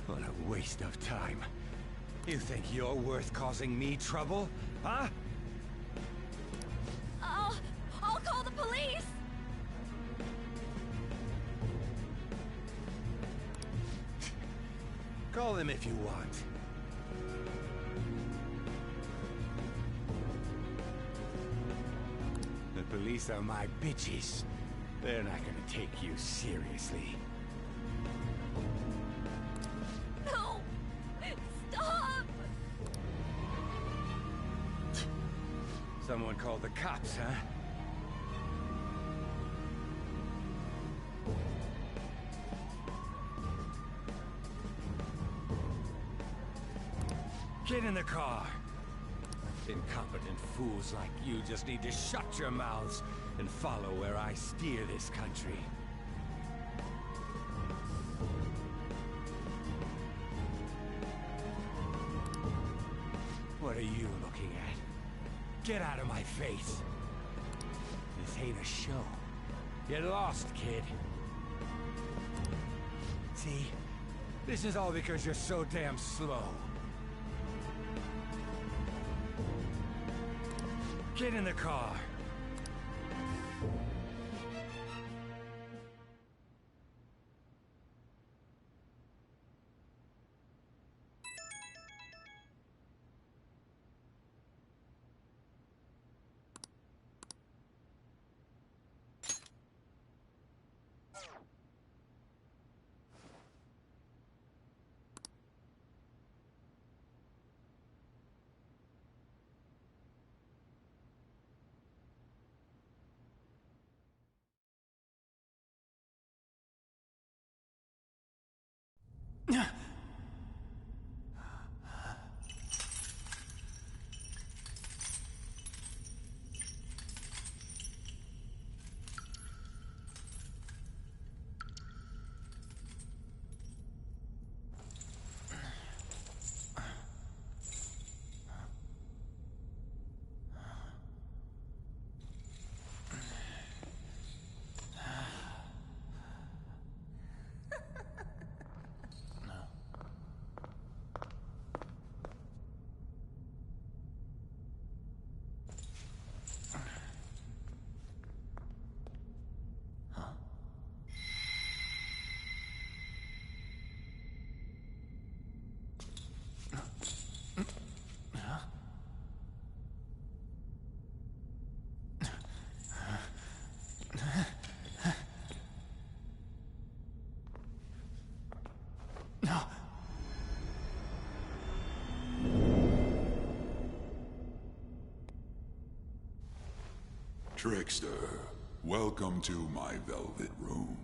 What a waste of time. You think you're worth causing me trouble, huh? I'll call the police! Call them if you want. The police are my bitches. They're not gonna take you seriously. No! Stop! Someone called the cops, huh? Get in the car. Incompetent fools like you just need to shut your mouths and follow where I steer this country. What are you looking at? Get out of my face. This ain't a show. Get lost, kid. See? This is all because you're so damn slow. Get in the car. Trickster, welcome to my velvet room.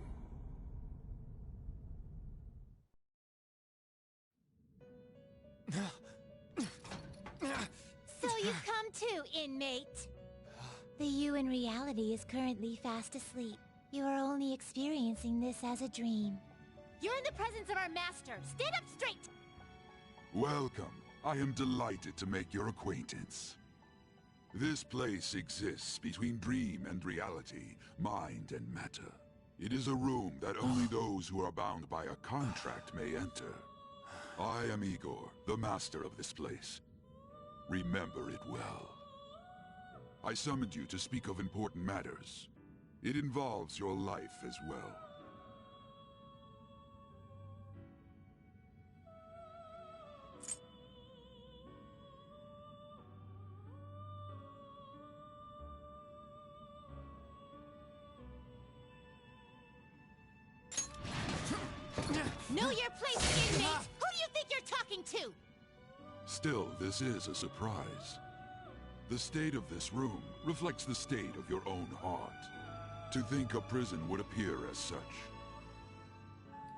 So you've come too, inmate. The you in reality is currently fast asleep. You are only experiencing this as a dream. You're in the presence of our master. Stand up straight! Welcome. I am delighted to make your acquaintance. This place exists between dream and reality, mind and matter. It is a room that only those who are bound by a contract may enter. I am Igor, the master of this place. Remember it well. I summoned you to speak of important matters. It involves your life as well. Know your place, inmate! Who do you think you're talking to? Still, this is a surprise. The state of this room reflects the state of your own heart. To think a prison would appear as such.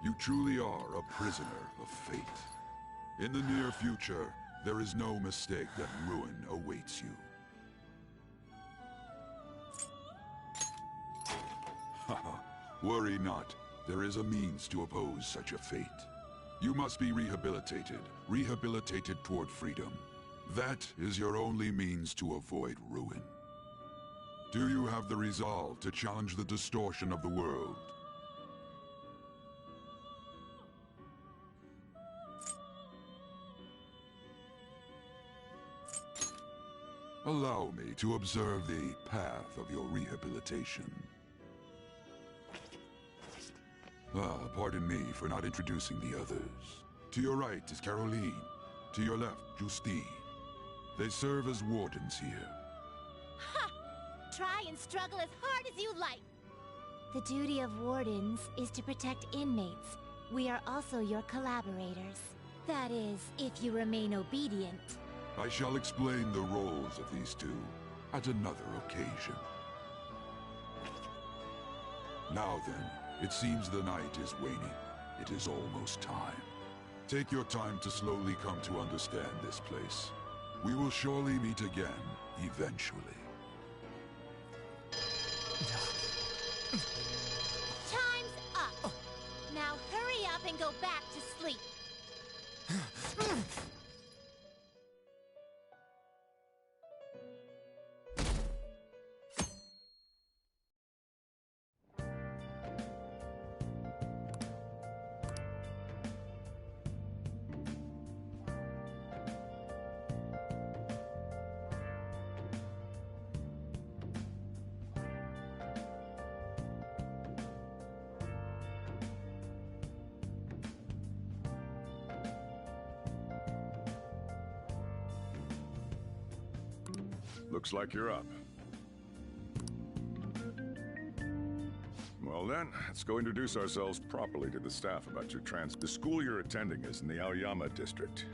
You truly are a prisoner of fate. In the near future, there is no mistake that ruin awaits you. Haha, worry not. There is a means to oppose such a fate. You must be rehabilitated toward freedom. That is your only means to avoid ruin. Do you have the resolve to challenge the distortion of the world? Allow me to observe the path of your rehabilitation. Pardon me for not introducing the others. To your right is Caroline. To your left, Justine. They serve as wardens here. Ha! Try and struggle as hard as you like. The duty of wardens is to protect inmates. We are also your collaborators. That is, if you remain obedient. I shall explain the roles of these two at another occasion. Now then, it seems the night is waning. It is almost time. Take your time to slowly come to understand this place. We will surely meet again, eventually. Time's up! Now hurry up and go back to sleep. Looks like you're up. Well then, let's go introduce ourselves properly to the staff about your The school you're attending is in the Aoyama district.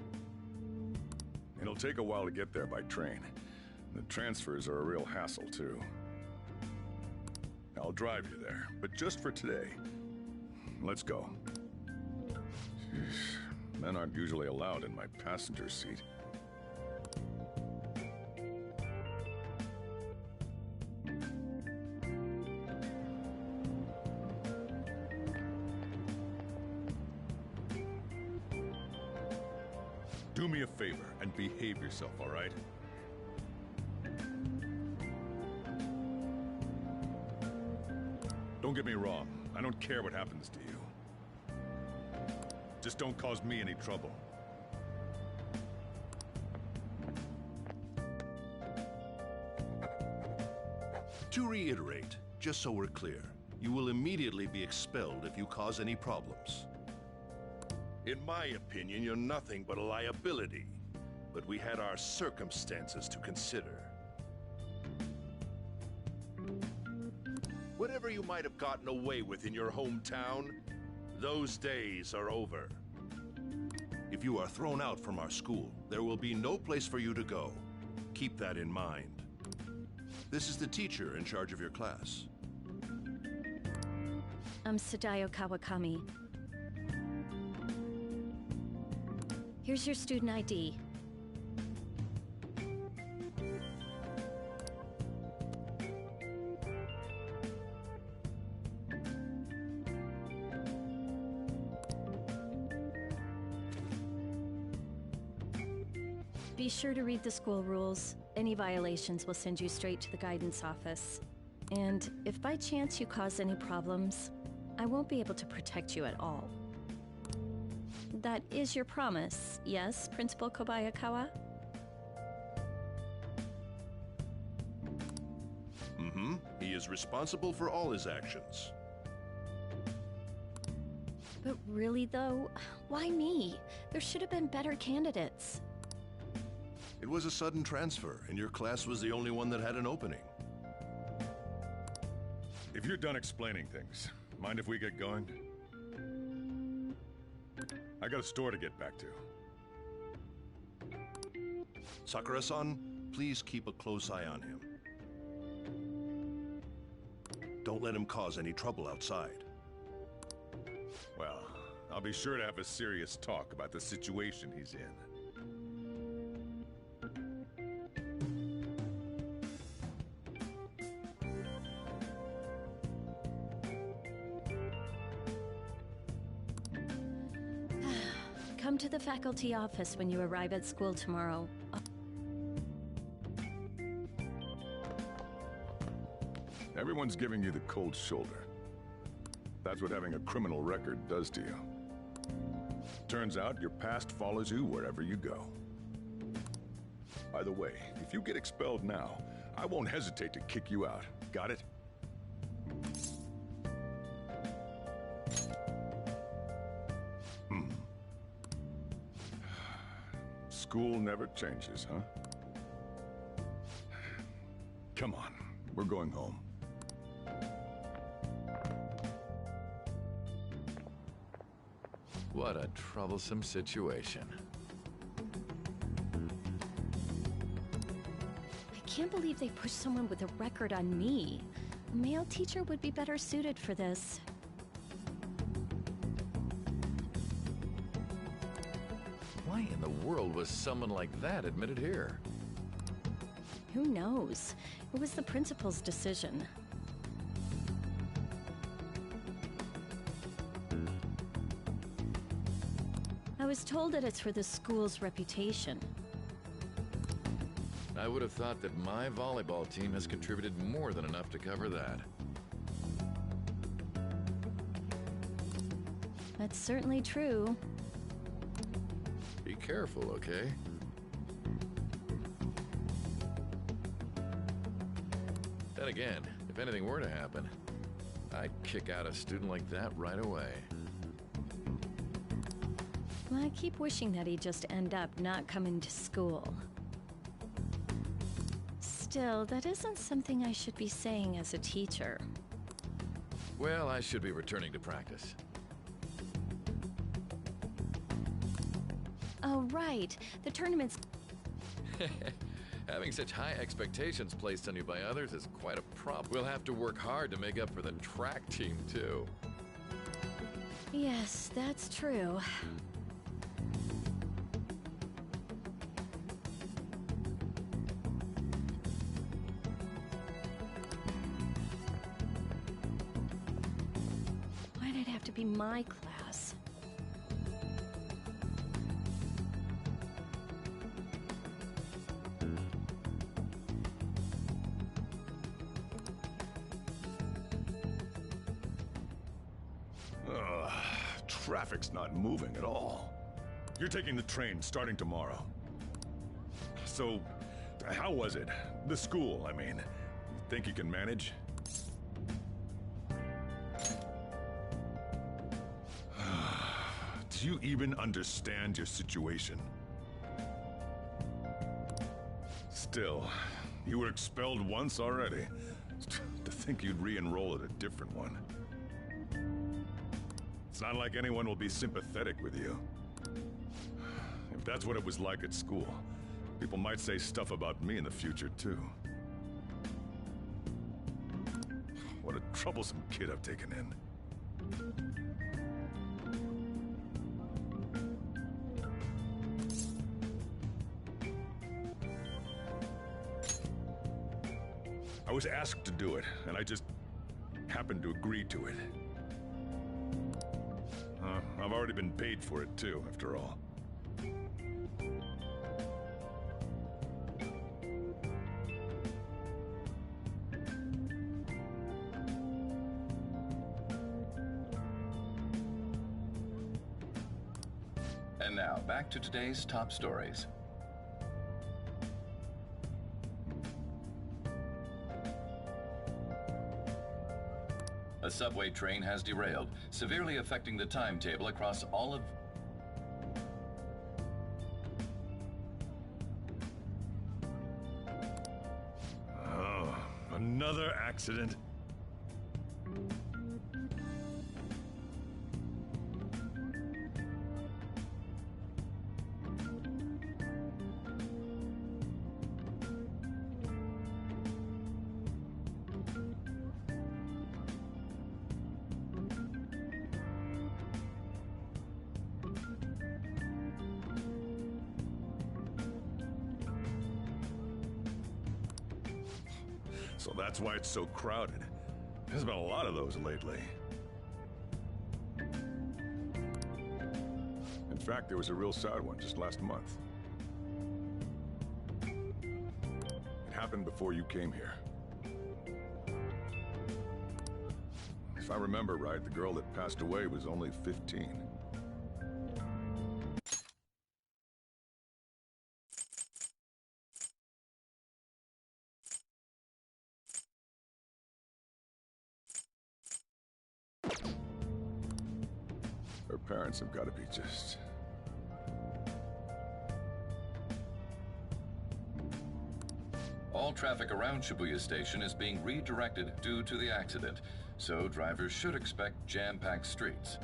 It'll take a while to get there by train. The transfers are a real hassle, too. I'll drive you there, but just for today. Let's go. Jeez, men aren't usually allowed in my passenger seat. Do me a favor and behave yourself, all right? Don't get me wrong. I don't care what happens to you. Just don't cause me any trouble. To reiterate, just so we're clear, you will immediately be expelled if you cause any problems. In my opinion, you're nothing but a liability. But we had our circumstances to consider. Whatever you might have gotten away with in your hometown, those days are over. If you are thrown out from our school, there will be no place for you to go. Keep that in mind. This is the teacher in charge of your class. I'm Sadayo Kawakami. Here's your student ID. Be sure to read the school rules. Any violations will send you straight to the guidance office. And if by chance you cause any problems, I won't be able to protect you at all. That is your promise, yes, Principal Kobayakawa? Mm-hmm. He is responsible for all his actions. But really, though, why me? There should have been better candidates. It was a sudden transfer, and your class was the only one that had an opening. If you're done explaining things, mind if we get going? I got a store to get back to. Sakura-san, please keep a close eye on him. Don't let him cause any trouble outside. Well, I'll be sure to have a serious talk about the situation he's in. Come to the faculty office when you arrive at school tomorrow. Everyone's giving you the cold shoulder. That's what having a criminal record does to you. Turns out your past follows you wherever you go. By the way, if you get expelled now, I won't hesitate to kick you out. Got it? School never changes, huh? Come on, we're going home. What a troublesome situation. I can't believe they pushed someone with a record on me. A male teacher would be better suited for this. Why in the world was someone like that admitted here? Who knows? It was the principal's decision. I was told that it's for the school's reputation. I would have thought that my volleyball team has contributed more than enough to cover that. That's certainly true. Be careful, okay? Then again, if anything were to happen, I'd kick out a student like that right away. Well, I keep wishing that he'd just end up not coming to school. Still, that isn't something I should be saying as a teacher. Well, I should be returning to practice. Oh, right. The tournament's... Having such high expectations placed on you by others is quite a problem. We'll have to work hard to make up for the track team, too. Yes, that's true. Why'd it have to be my class? Traffic's not moving at all. You're taking the train starting tomorrow. So, how was it? The school, I mean. Think you can manage? Do you even understand your situation? Still, you were expelled once already. To think you'd re-enroll at a different one. It's not like anyone will be sympathetic with you. If that's what it was like at school, people might say stuff about me in the future, too. What a troublesome kid I've taken in. I was asked to do it, and I just happened to agree to it. I've already been paid for it, too, after all. And now, back to today's top stories. A subway train has derailed, severely affecting the timetable across all of... Oh, another accident. So that's why it's so crowded. There's been a lot of those lately. In fact, there was a real sad one just last month. It happened before you came here. If I remember right, the girl that passed away was only 15. Her parents have got to be just... All traffic around Shibuya Station is being redirected due to the accident, so drivers should expect jam-packed streets.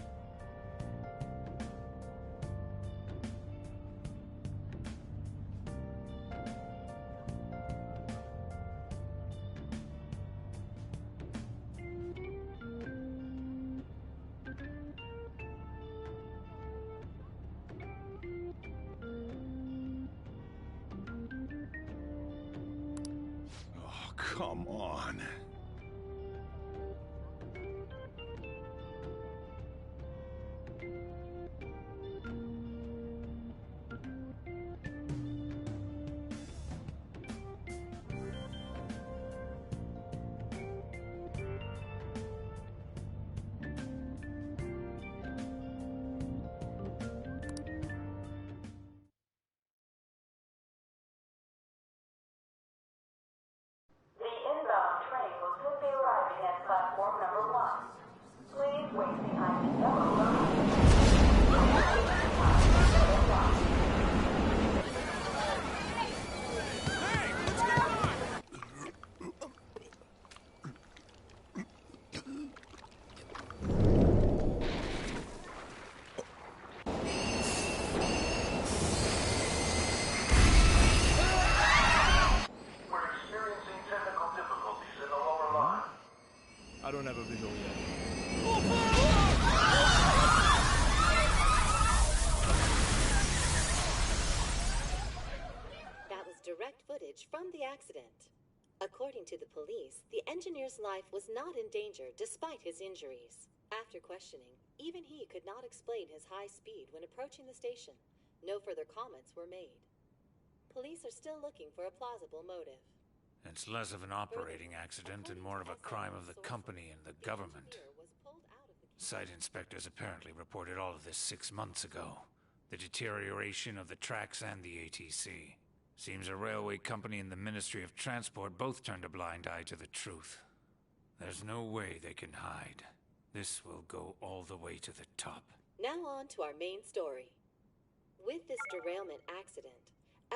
Oh, come on. The inbound train will soon be arriving at platform number 1. Please wait behind the yellow line. We're experiencing technical difficulties in the lower line. I don't have a visual yet. That was direct footage from the accident. According to the police, the engineer's life was not in danger despite his injuries. After questioning, even he could not explain his high speed when approaching the station. No further comments were made. Police are still looking for a plausible motive. It's less of an operating accident and more of a crime of the company and the government. Site inspectors apparently reported all of this 6 months ago. The deterioration of the tracks and the ATC. Seems a railway company and the Ministry of Transport both turned a blind eye to the truth. There's no way they can hide. This will go all the way to the top. Now on to our main story. With this derailment accident,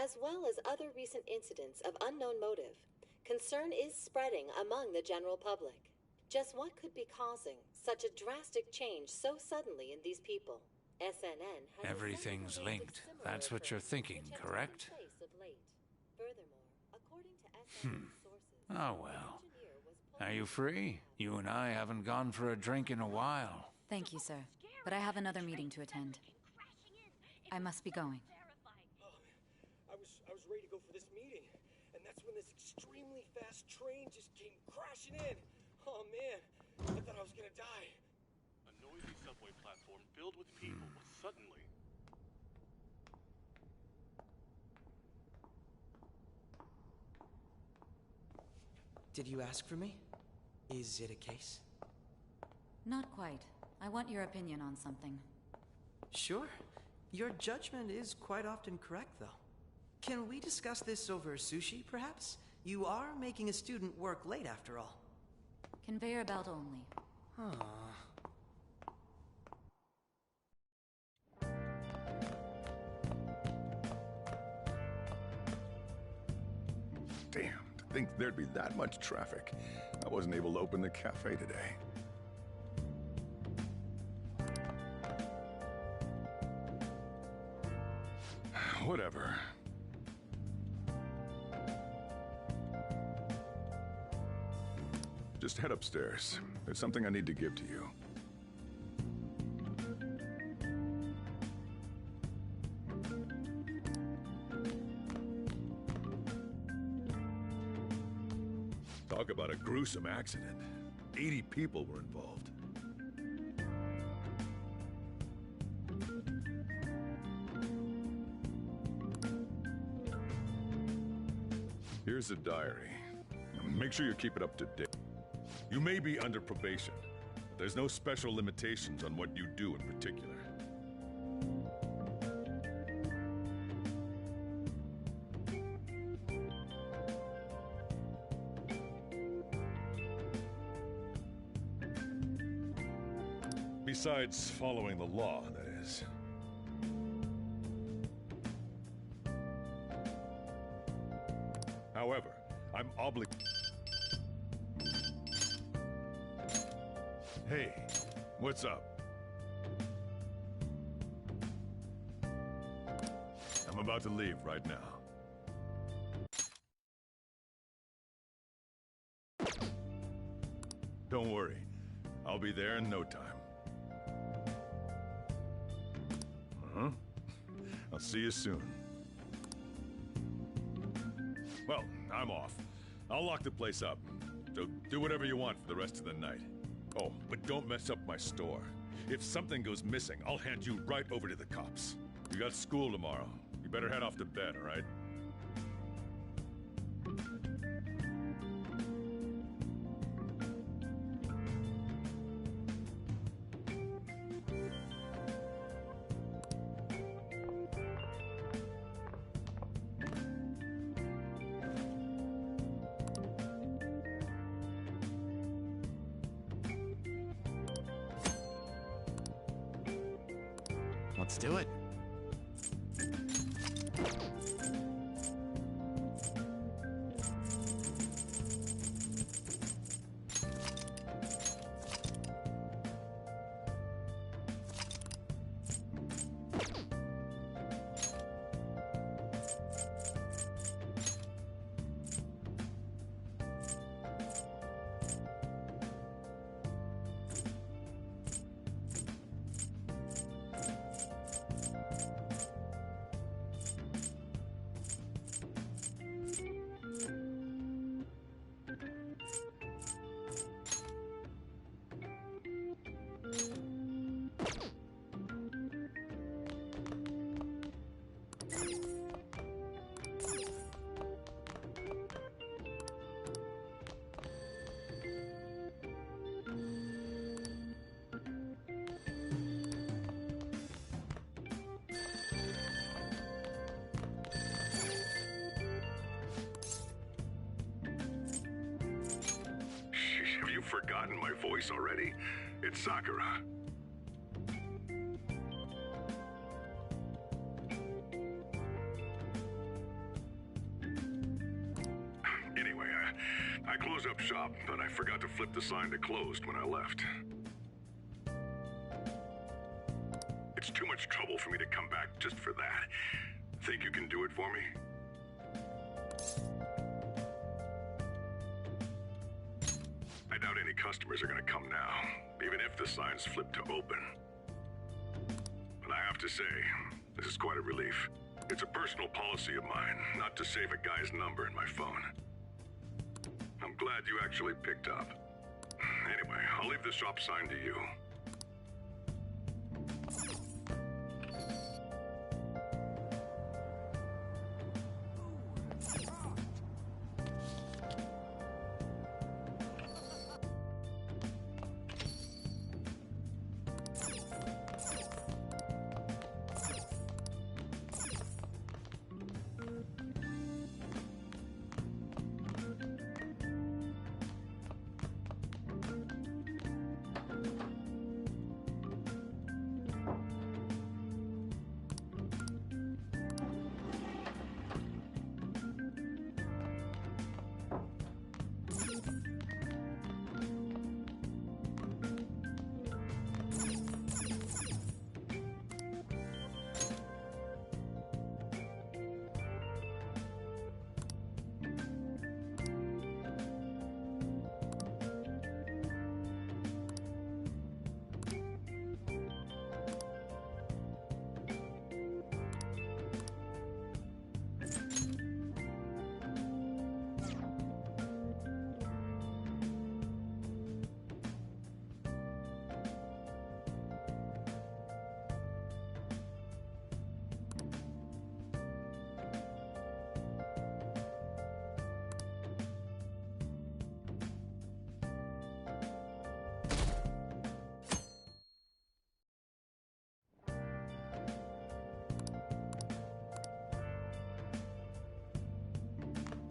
as well as other recent incidents of unknown motive, concern is spreading among the general public. Just what could be causing such a drastic change so suddenly in these people? SNN has Everything's linked. That's what you're thinking, correct? Furthermore, according to SNN sources, Oh well. Are you free? You and I haven't gone for a drink in a while. Thank you, sir. But I have another meeting to attend. I must be going. I was ready to go for this meeting, and that's when this extremely fast train just came crashing in. Oh man, I thought I was gonna die. A noisy subway platform filled with people was suddenly... Did you ask for me? Is it a case? Not quite. I want your opinion on something. Sure. Your judgment is quite often correct, though. Can we discuss this over sushi, perhaps? You are making a student work late, after all. Conveyor belt only. Huh. Damn, to think there'd be that much traffic. I wasn't able to open the cafe today. Whatever. Just head upstairs. There's something I need to give to you. Talk about a gruesome accident. 80 people were involved. Here's the diary. Make sure you keep it up to date. You may be under probation, but there's no special limitations on what you do in particular. Besides following the law, that is. However, I'm obligated. Hey, what's up? I'm about to leave right now. Don't worry. I'll be there in no time. Uh-huh. I'll see you soon. Well, I'm off. I'll lock the place up. So do whatever you want for the rest of the night. Oh, but don't mess up my store. If something goes missing, I'll hand you right over to the cops. You got school tomorrow. You better head off to bed, all right? Let's do it. Have you forgotten my voice already? It's Sakura. Anyway, I closed up shop, but I forgot to flip the sign to closed when I left. It's too much trouble for me to come back just for that. Think you can do it for me? I doubt any customers are gonna come now, even if the sign's flipped to open. But I have to say, this is quite a relief. It's a personal policy of mine, not to save a guy's number in my phone. I'm glad you actually picked up. Anyway, I'll leave the shop sign to you.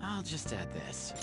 I'll just add this.